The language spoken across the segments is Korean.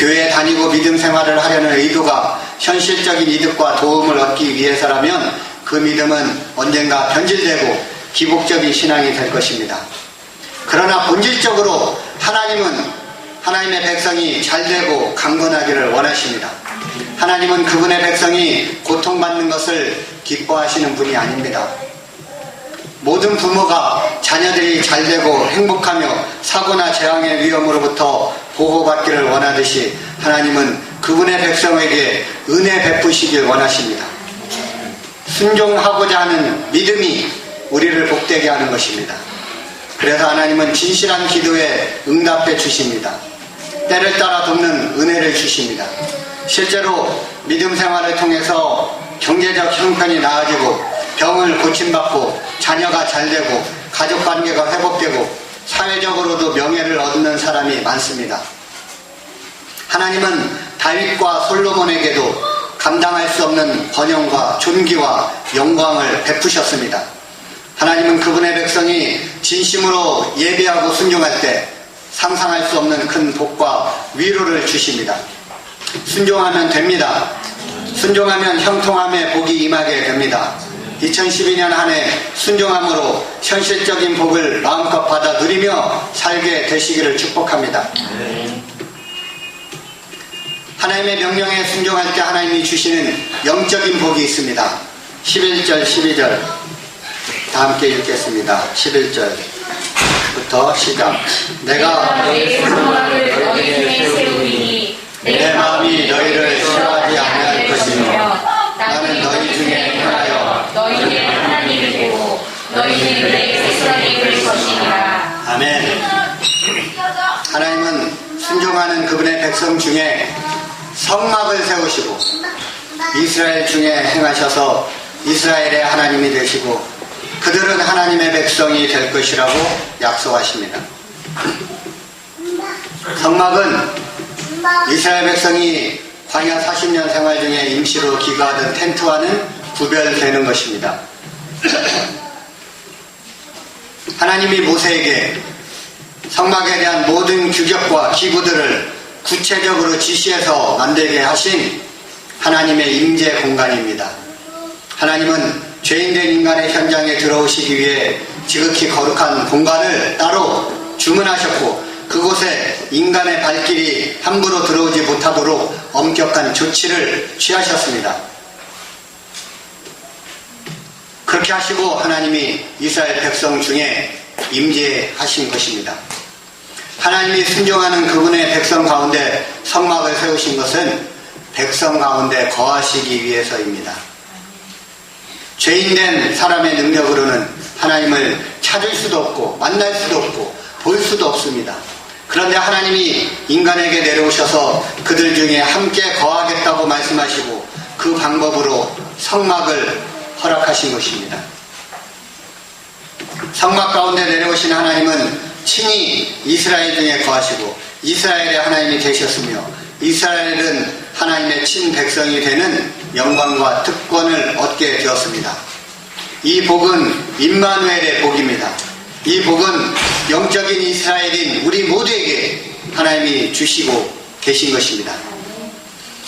교회 다니고 믿음 생활을 하려는 의도가 현실적인 이득과 도움을 얻기 위해서라면 그 믿음은 언젠가 변질되고 기복적인 신앙이 될 것입니다. 그러나 본질적으로 하나님은 하나님의 백성이 잘되고 강건하기를 원하십니다. 하나님은 그분의 백성이 고통받는 것을 기뻐하시는 분이 아닙니다. 모든 부모가 자녀들이 잘되고 행복하며 사고나 재앙의 위험으로부터 보호받기를 원하듯이 하나님은 그분의 백성에게 은혜 베푸시길 원하십니다. 순종하고자 하는 믿음이 우리를 복되게 하는 것입니다. 그래서 하나님은 진실한 기도에 응답해 주십니다. 때를 따라 돕는 은혜를 주십니다. 실제로 믿음 생활을 통해서 경제적 형편이 나아지고 병을 고침받고 자녀가 잘되고 가족관계가 회복되고 사회적으로도 명예를 얻는 사람이 많습니다. 하나님은 다윗과 솔로몬에게도 감당할 수 없는 번영과 존귀와 영광을 베푸셨습니다. 하나님은 그분의 백성이 진심으로 예배하고 순종할 때 상상할 수 없는 큰 복과 위로를 주십니다. 순종하면 됩니다. 순종하면 형통함의 복이 임하게 됩니다. 2012년 한 해 순종함으로 현실적인 복을 마음껏 받아 누리며 살게 되시기를 축복합니다. 하나님의 명령에 순종할 때 하나님이 주시는 영적인 복이 있습니다. 11절 12절 다 함께 읽겠습니다. 11절부터 시작. 내가 내 생각을 너희 중에 세우리니 내 마음이 너희를 싫어하지 아니할 것이며 나는 너희 중에 행하여 너희의 하나님이 되고 너희는 내 백성이 될 것이니라. 아멘. 하나님은 순종하는 그분의 백성 중에 성막을 세우시고 이스라엘 중에 행하셔서 이스라엘의 하나님이 되시고 그들은 하나님의 백성이 될 것이라고 약속하십니다. 성막은 이스라엘 백성이 광야 40년 생활 중에 임시로 기거하던 텐트와는 구별되는 것입니다. 하나님이 모세에게 성막에 대한 모든 규격과 기구들을 구체적으로 지시해서 만들게 하신 하나님의 임재 공간입니다. 하나님은 죄인된 인간의 현장에 들어오시기 위해 지극히 거룩한 공간을 따로 주문하셨고 그곳에 인간의 발길이 함부로 들어오지 못하도록 엄격한 조치를 취하셨습니다. 그렇게 하시고 하나님이 이스라엘 백성 중에 임재하신 것입니다. 하나님이 순종하는 그분의 백성 가운데 성막을 세우신 것은 백성 가운데 거하시기 위해서입니다. 죄인된 사람의 능력으로는 하나님을 찾을 수도 없고 만날 수도 없고 볼 수도 없습니다. 그런데 하나님이 인간에게 내려오셔서 그들 중에 함께 거하겠다고 말씀하시고 그 방법으로 성막을 허락하신 것입니다. 성막 가운데 내려오신 하나님은 친히 이스라엘 중에 거하시고 이스라엘의 하나님이 되셨으며 이스라엘은 하나님의 친백성이 되는 영광과 특권을 얻게 되었습니다. 이 복은 임마누엘의 복입니다. 이 복은 영적인 이스라엘인 우리 모두에게 하나님이 주시고 계신 것입니다.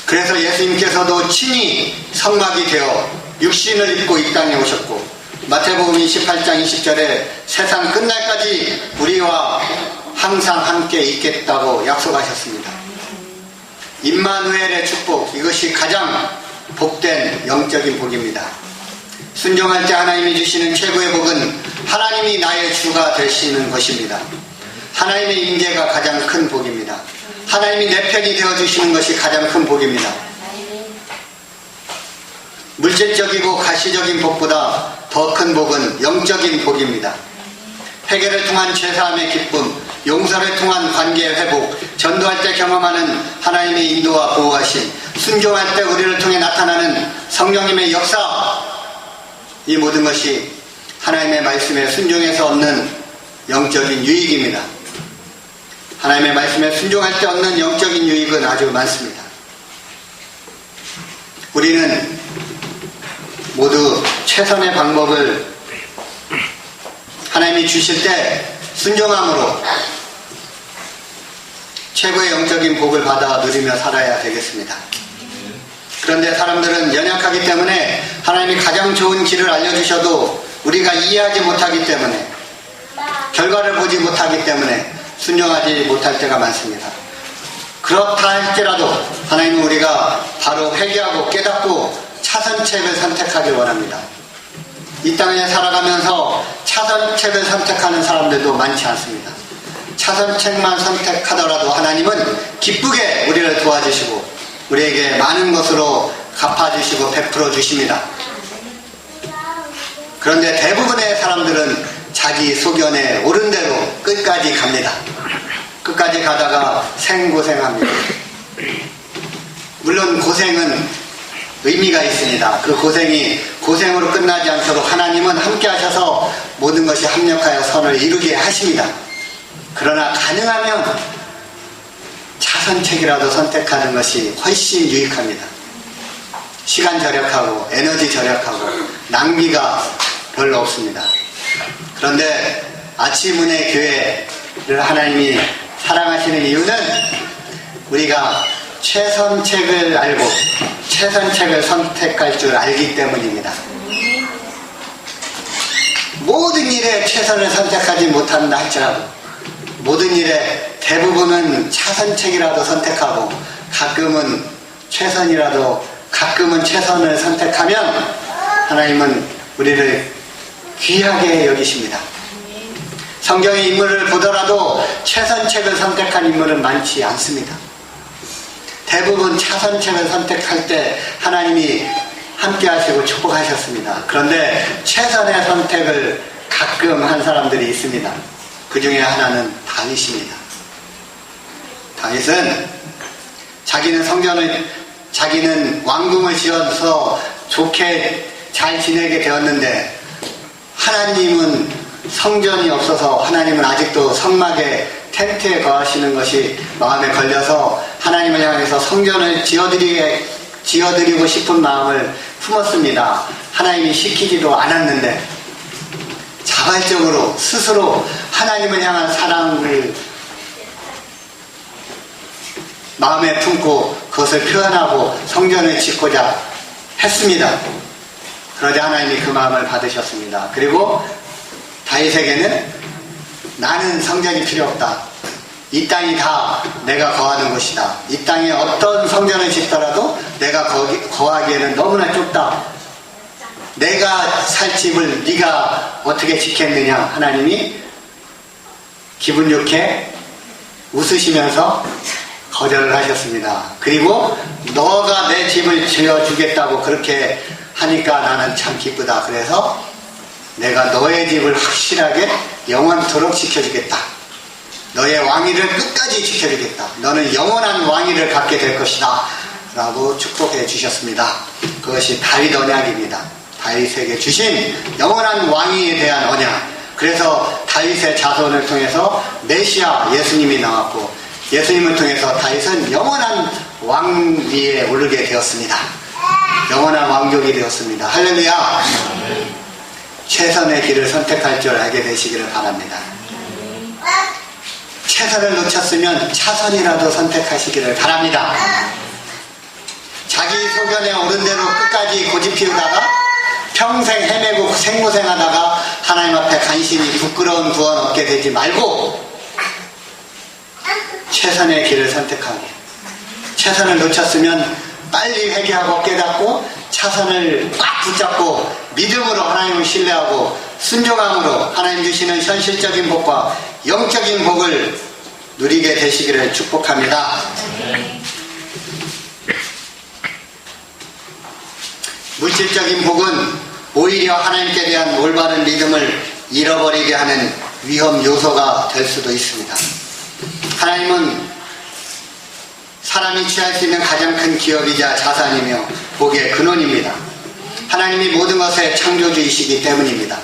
그래서 예수님께서도 친히 성막이 되어 육신을 입고 이 땅에 오셨고 마태복음 28장 20절에 세상 끝날까지 우리와 항상 함께 있겠다고 약속하셨습니다. 임마누엘의 축복, 이것이 가장 복된 영적인 복입니다. 순종할 때 하나님이 주시는 최고의 복은 하나님이 나의 주가 되시는 것입니다. 하나님의 임재가 가장 큰 복입니다. 하나님이 내 편이 되어주시는 것이 가장 큰 복입니다. 물질적이고 가시적인 복보다 더 큰 복은 영적인 복입니다. 회개를 통한 죄사함의 기쁨, 용서를 통한 관계의 회복, 전도할 때 경험하는 하나님의 인도와 보호하심, 순종할 때 우리를 통해 나타나는 성령님의 역사, 이 모든 것이 하나님의 말씀에 순종해서 얻는 영적인 유익입니다. 하나님의 말씀에 순종할 때 얻는 영적인 유익은 아주 많습니다. 우리는 모두 최선의 방법을 하나님이 주실 때 순종함으로 최고의 영적인 복을 받아 누리며 살아야 되겠습니다. 그런데 사람들은 연약하기 때문에 하나님이 가장 좋은 길을 알려주셔도 우리가 이해하지 못하기 때문에, 결과를 보지 못하기 때문에 순종하지 못할 때가 많습니다. 그렇다 할지라도 하나님은 우리가 바로 회개하고 깨닫고 차선책을 선택하길 원합니다. 이 땅에 살아가면서 차선책을 선택하는 사람들도 많지 않습니다. 차선책만 선택하더라도 하나님은 기쁘게 우리를 도와주시고 우리에게 많은 것으로 갚아주시고 베풀어 주십니다. 그런데 대부분의 사람들은 자기 소견에 옳은 대로 끝까지 갑니다. 끝까지 가다가 생고생합니다. 물론 고생은 의미가 있습니다. 그 고생이 고생으로 끝나지 않도록 하나님은 함께 하셔서 모든 것이 합력하여 선을 이루게 하십니다. 그러나 가능하면 차선책이라도 선택하는 것이 훨씬 유익합니다. 시간 절약하고 에너지 절약하고 낭비가 별로 없습니다. 그런데 아침은혜 교회를 하나님이 사랑하시는 이유는 우리가 최선책을 알고 최선책을 선택할 줄 알기 때문입니다. 모든 일에 최선을 선택하지 못한다 할지라도 모든 일에 대부분은 차선책이라도 선택하고 가끔은 최선을 선택하면 하나님은 우리를 귀하게 여기십니다. 성경의 인물을 보더라도 최선책을 선택한 인물은 많지 않습니다. 대부분 차선책을 선택할 때 하나님이 함께 하시고 축복하셨습니다. 그런데 최선의 선택을 가끔 한 사람들이 있습니다. 그 중에 하나는 다윗입니다. 다윗은 자기는 왕궁을 지어서 좋게 잘 지내게 되었는데 하나님은 성전이 없어서 하나님은 아직도 성막에 텐트에 거하시는 것이 마음에 걸려서 하나님을 향해서 성전을 지어드리고 싶은 마음을 품었습니다. 하나님이 시키지도 않았는데 자발적으로 스스로 하나님을 향한 사랑을 마음에 품고 그것을 표현하고 성전을 짓고자 했습니다. 그러자 하나님이 그 마음을 받으셨습니다. 그리고 다윗에게는 나는 성전이 필요 없다. 이 땅이 다 내가 거하는 곳이다. 이 땅에 어떤 성전을 짓더라도 내가 거하기에는 너무나 좁다. 내가 살 집을 네가 어떻게 짓겠느냐. 하나님이 기분 좋게 웃으시면서 거절을 하셨습니다. 그리고 너가 내 집을 지어주겠다고 그렇게 하니까 나는 참 기쁘다. 그래서 내가 너의 집을 확실하게 영원토록 지켜주겠다. 너의 왕위를 끝까지 지켜주겠다. 너는 영원한 왕위를 갖게 될 것이다. 라고 축복해 주셨습니다. 그것이 다윗 언약입니다. 다윗에게 주신 영원한 왕위에 대한 언약. 그래서 다윗의 자손을 통해서 메시아 예수님이 나왔고 예수님을 통해서 다윗은 영원한 왕위에 오르게 되었습니다. 영원한 왕족이 되었습니다. 할렐루야. 최선의 길을 선택할 줄 알게 되시기를 바랍니다. 최선을 놓쳤으면 차선이라도 선택하시기를 바랍니다. 자기 소견에 옳은 대로 끝까지 고집 피우다가 평생 헤매고 생고생하다가 하나님 앞에 간신히 부끄러운 구원 얻게 되지 말고 최선의 길을 선택하고 최선을 놓쳤으면 빨리 회개하고 깨닫고 차선을 꽉 붙잡고 믿음으로 하나님을 신뢰하고 순종함으로 하나님 주시는 현실적인 복과 영적인 복을 누리게 되시기를 축복합니다. 물질적인 복은 오히려 하나님께 대한 올바른 믿음을 잃어버리게 하는 위험 요소가 될 수도 있습니다. 하나님은 사람이 취할 수 있는 가장 큰 기업이자 자산이며 복의 근원입니다. 하나님이 모든 것의 창조주이시기 때문입니다.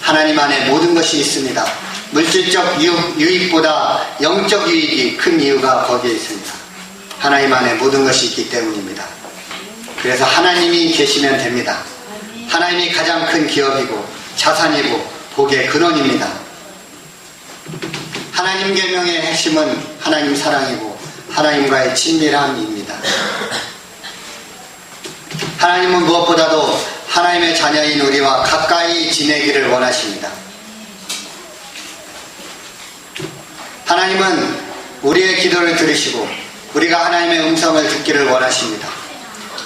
하나님 안에 모든 것이 있습니다. 물질적 유익보다 영적 유익이 큰 이유가 거기에 있습니다. 하나님 안에 모든 것이 있기 때문입니다. 그래서 하나님이 계시면 됩니다. 하나님이 가장 큰 기업이고 자산이고 복의 근원입니다. 하나님 계명의 핵심은 하나님 사랑이고 하나님과의 친밀함입니다. 하나님은 무엇보다도 하나님의 자녀인 우리와 가까이 지내기를 원하십니다. 하나님은 우리의 기도를 들으시고 우리가 하나님의 음성을 듣기를 원하십니다.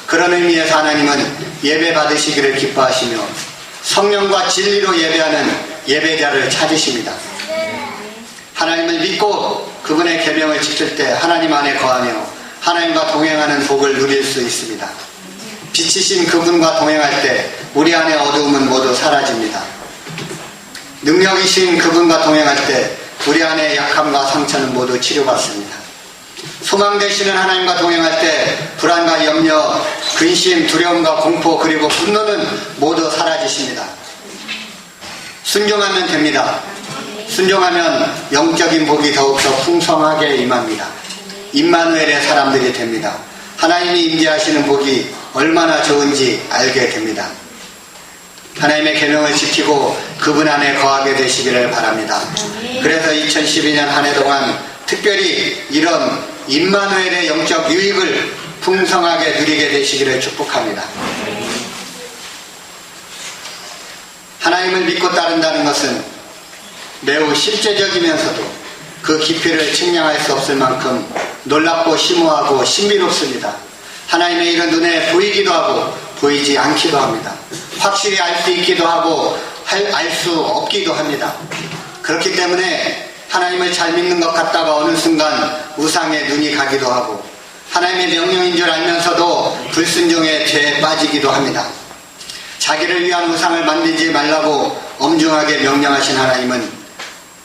그런 의미에서 하나님은 예배 받으시기를 기뻐하시며 성령과 진리로 예배하는 예배자를 찾으십니다. 하나님을 믿고 그분의 계명을 지킬 때 하나님 안에 거하며 하나님과 동행하는 복을 누릴 수 있습니다. 빛이신 그분과 동행할 때 우리 안의 어두움은 모두 사라집니다. 능력이신 그분과 동행할 때 우리 안의 약함과 상처는 모두 치료받습니다. 소망 되시는 하나님과 동행할 때 불안과 염려, 근심, 두려움과 공포 그리고 분노는 모두 사라지십니다. 순종하면 됩니다. 순종하면 영적인 복이 더욱더 풍성하게 임합니다. 임마누엘의 사람들이 됩니다. 하나님이 임재하시는 복이 얼마나 좋은지 알게 됩니다. 하나님의 계명을 지키고 그분 안에 거하게 되시기를 바랍니다. 그래서 2012년 한 해 동안 특별히 이런 임마누엘의 영적 유익을 풍성하게 누리게 되시기를 축복합니다. 하나님을 믿고 따른다는 것은 매우 실제적이면서도 그 깊이를 측량할 수 없을 만큼 놀랍고 심오하고 신비롭습니다. 하나님의 일은 눈에 보이기도 하고 보이지 않기도 합니다. 확실히 알 수 있기도 하고 알 수 없기도 합니다. 그렇기 때문에 하나님을 잘 믿는 것 같다가 어느 순간 우상에 눈이 가기도 하고 하나님의 명령인 줄 알면서도 불순종의 죄에 빠지기도 합니다. 자기를 위한 우상을 만들지 말라고 엄중하게 명령하신 하나님은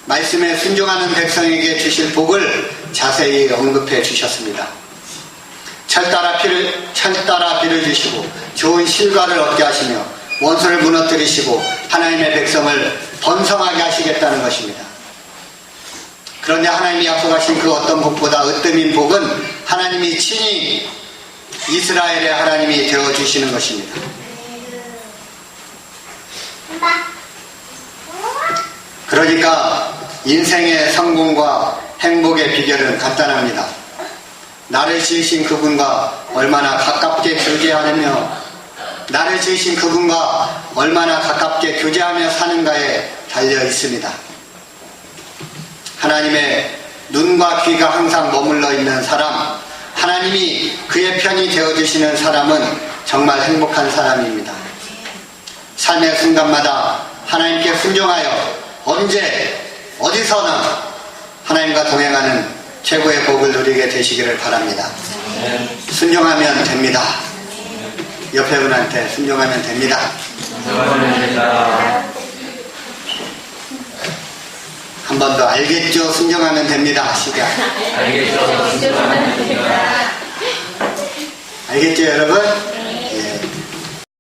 말씀에 순종하는 백성에게 주실 복을 자세히 언급해 주셨습니다. 철 따라 비를 주시고 좋은 실과를 얻게 하시며 원수를 무너뜨리시고 하나님의 백성을 번성하게 하시겠다는 것입니다. 그런데 하나님이 약속하신 그 어떤 복보다 으뜸인 복은 하나님이 친히 이스라엘의 하나님이 되어주시는 것입니다. 그러니까 인생의 성공과 행복의 비결은 간단합니다. 나를 지으신 그분과 얼마나 가깝게 교제하며 나를 지으신 그분과 얼마나 가깝게 교제하며 사는가에 달려 있습니다. 하나님의 눈과 귀가 항상 머물러 있는 사람, 하나님이 그의 편이 되어주시는 사람은 정말 행복한 사람입니다. 삶의 순간마다 하나님께 순종하여 언제 어디서나 하나님과 동행하는 최고의 복을 누리게 되시기를 바랍니다. 순종하면 됩니다. 옆에 분한테 순종하면 됩니다. 한 번 더 알겠죠? 순종하면 됩니다. 시작. 알겠죠? 순종하면 됩니다. 알겠죠, 여러분?